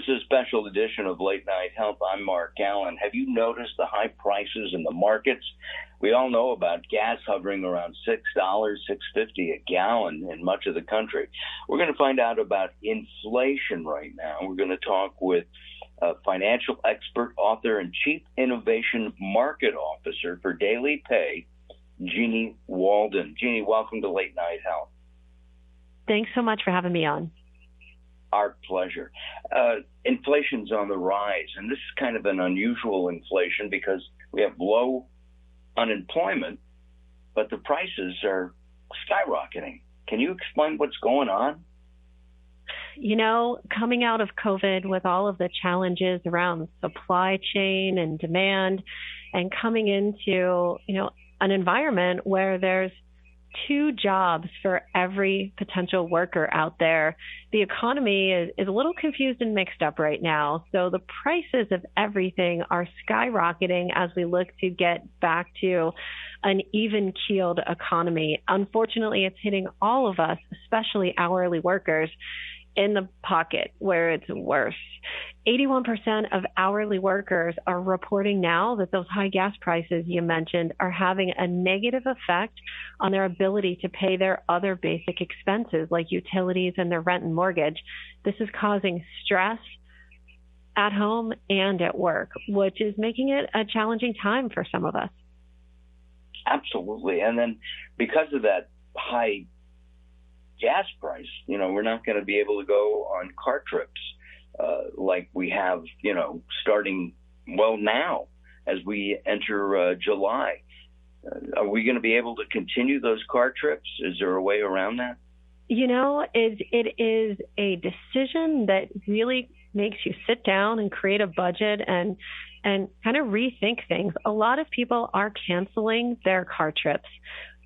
is a special edition of Late Night Health. I'm Mark Alyn. Have you noticed the high prices in the markets? We all know about gas hovering around $6, $6.50 a gallon in much of the country. We're going to find out about inflation right now. We're going to talk with financial expert, author, and Chief Innovation Market Officer for dailypay, Jeanniey Walden. Jeanniey, welcome to Late Night Health. Thanks so much for having me on. Our pleasure. Inflation's on the rise, and this is kind of an unusual inflation because we have low unemployment, but the prices are skyrocketing. Can you explain what's going on? You know, coming out of COVID with all of the challenges around supply chain and demand, and coming into, an environment where there's 2 jobs for every potential worker out there, the economy is a little confused and mixed up right now. So the prices of everything are skyrocketing as we look to get back to an even-keeled economy. Unfortunately, it's hitting all of us, especially hourly workers, in the pocket where it's worse. 81% of hourly workers are reporting now that those high gas prices you mentioned are having a negative effect on their ability to pay their other basic expenses like utilities and their rent and mortgage. This is causing stress at home and at work, which is making it a challenging time for some of us. Absolutely. And then because of that high gas price, we're not going to be able to go on car trips like we have, starting, now as we enter July. Are we going to be able to continue those car trips? Is there a way around that? It is a decision that really makes you sit down and create a budget and kind of rethink things. A lot of people are canceling their car trips.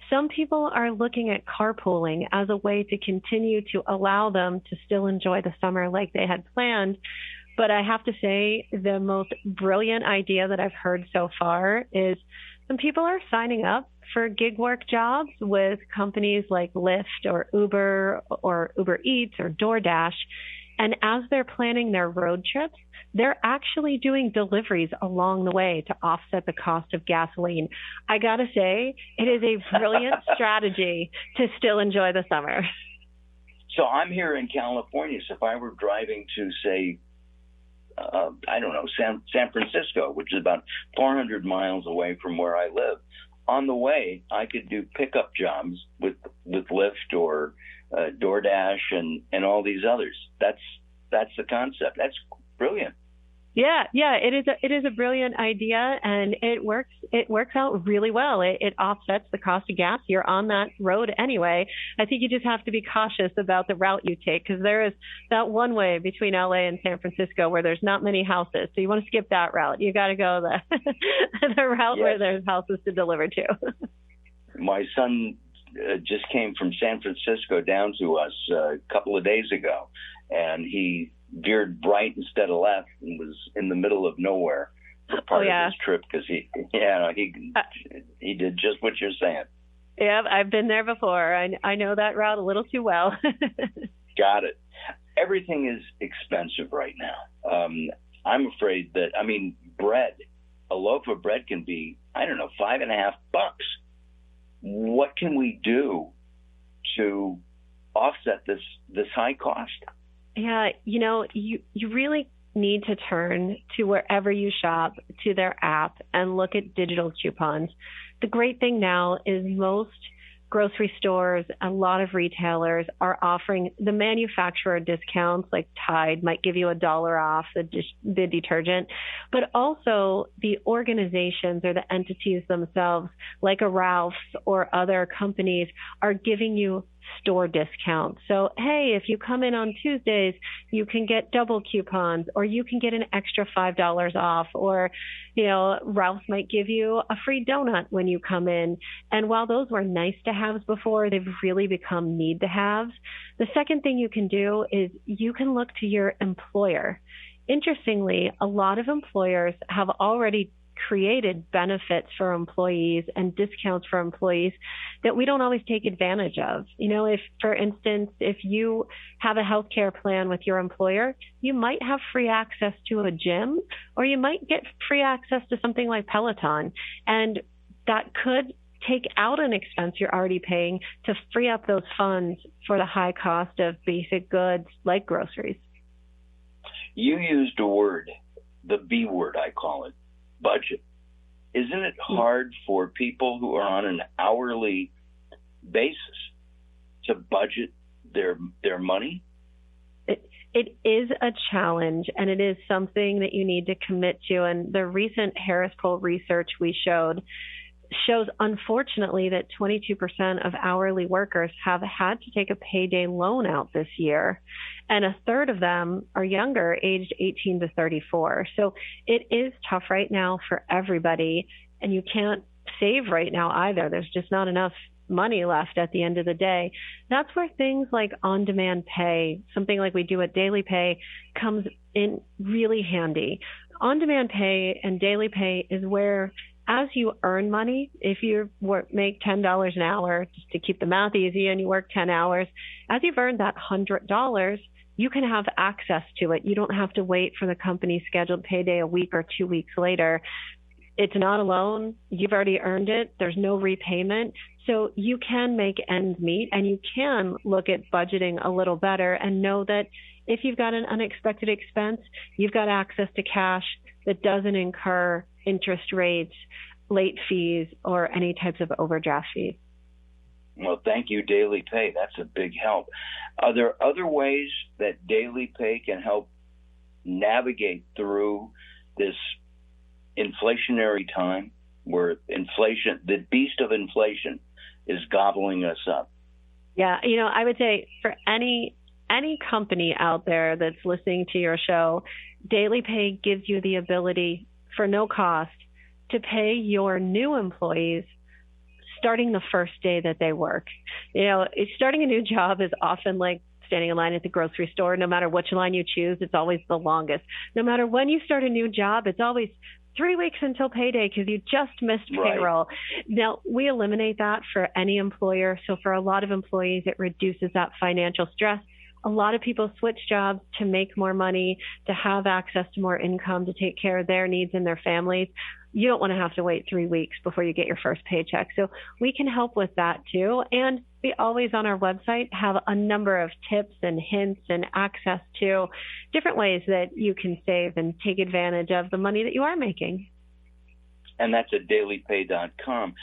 Some people are looking at carpooling as a way to continue to allow them to still enjoy the summer like they had planned. But I have to say the most brilliant idea that I've heard so far is some people are signing up for gig work jobs with companies like Lyft or Uber Eats or DoorDash. And as they're planning their road trips, they're actually doing deliveries along the way to offset the cost of gasoline. I got to say, it is a brilliant strategy to still enjoy the summer. So I'm here in California. So if I were driving to, say, San Francisco, which is about 400 miles away from where I live, on the way, I could do pickup jobs with Lyft or DoorDash and all these others. That's the concept. That's brilliant. Yeah, it is a brilliant idea, and it works out really well. It offsets the cost of gas. You're on that road anyway. I think you just have to be cautious about the route you take, because there is that one way between LA and San Francisco where there's not many houses. So you want to skip that route. You got to go the route Yes. where there's houses to deliver to. My son just came from San Francisco down to us a couple of days ago, and he veered right instead of left and was in the middle of nowhere for part of his trip because he did just what you're saying. Yeah, I've been there before. I know that route a little too well. Got it. Everything is expensive right now. I'm afraid that, bread, a loaf of bread can be, $5.50. What can we do to offset this high cost? Yeah, you really need to turn to wherever you shop to their app and look at digital coupons. The great thing now is most grocery stores, a lot of retailers are offering the manufacturer discounts, like Tide might give you $1 off the detergent, but also the organizations or the entities themselves, like a Ralph's or other companies, are giving you store discounts. So, hey, if you come in on Tuesdays, you can get double coupons, or you can get an extra $5 off, or, Ralph's might give you a free donut when you come in. And while those were nice to haves before, they've really become need to haves. The second thing you can do is you can look to your employer. Interestingly, a lot of employers have already created benefits for employees and discounts for employees that we don't always take advantage of. If, for instance, if you have a healthcare plan with your employer, you might have free access to a gym, or you might get free access to something like Peloton. And that could take out an expense you're already paying to free up those funds for the high cost of basic goods like groceries. You used a word, the B word, I call it, budget. Isn't it hard for people who are on an hourly basis to budget their money? It is a challenge, and it is something that you need to commit to. And the recent Harris Poll research we shows, unfortunately, that 22% of hourly workers have had to take a payday loan out this year, and a third of them are younger, aged 18 to 34. So it is tough right now for everybody, and you can't save right now either. There's just not enough money left at the end of the day. That's where things like on-demand pay, something like we do at Daily Pay, comes in really handy. On-demand pay and Daily Pay is where, as you earn money, if you make $10 an hour, just to keep the math easy, and you work 10 hours, as you've earned that $100, you can have access to it. You don't have to wait for the company's scheduled payday a week or 2 weeks later. It's not a loan. You've already earned it. There's no repayment. So you can make ends meet, and you can look at budgeting a little better and know that if you've got an unexpected expense, you've got access to cash that doesn't incur interest rates, late fees, or any types of overdraft fees. Well, thank you, Daily Pay. That's a big help. Are there other ways that Daily Pay can help navigate through this inflationary time where inflation, the beast of inflation, is gobbling us up? Yeah, I would say for any company out there that's listening to your show, Daily Pay gives you the ability for no cost to pay your new employees starting the first day that they work. Starting a new job is often like standing in line at the grocery store. No matter which line you choose, it's always the longest. No matter when you start a new job, it's always 3 weeks until payday because you just missed payroll. Right. Now, we eliminate that for any employer. So for a lot of employees, it reduces that financial stress. A lot of people switch jobs to make more money, to have access to more income, to take care of their needs and their families. You don't want to have to wait 3 weeks before you get your first paycheck. So we can help with that too. And we always on our website have a number of tips and hints and access to different ways that you can save and take advantage of the money that you are making. And that's at dailypay.com.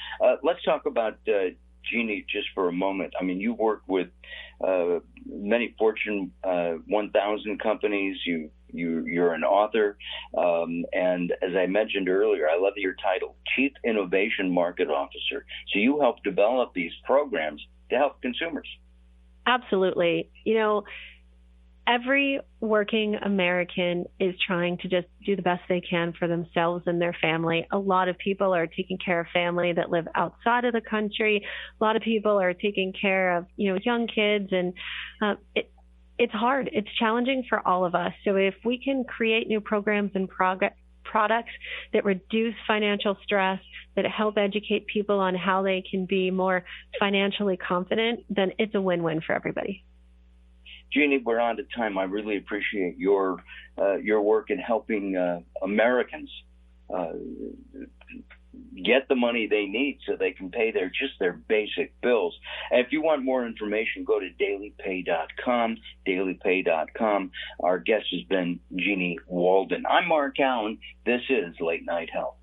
Let's talk about Jeanniey just for a moment. I mean, you work with many Fortune 1000 companies. You're an author, and as I mentioned earlier, I love your title, Chief Innovation Market Officer. So you help develop these programs to help consumers. Absolutely. Every working American is trying to just do the best they can for themselves and their family. A lot of people are taking care of family that live outside of the country. A lot of people are taking care of, young kids, and it's hard. It's challenging for all of us. So if we can create new programs and products that reduce financial stress, that help educate people on how they can be more financially confident, then it's a win-win for everybody. Jeanniey, we're on to time. I really appreciate your work in helping Americans get the money they need so they can pay their basic bills. And if you want more information, go to dailypay.com, dailypay.com. Our guest has been Jeanniey Walden. I'm Mark Alyn. This is Late Night Health.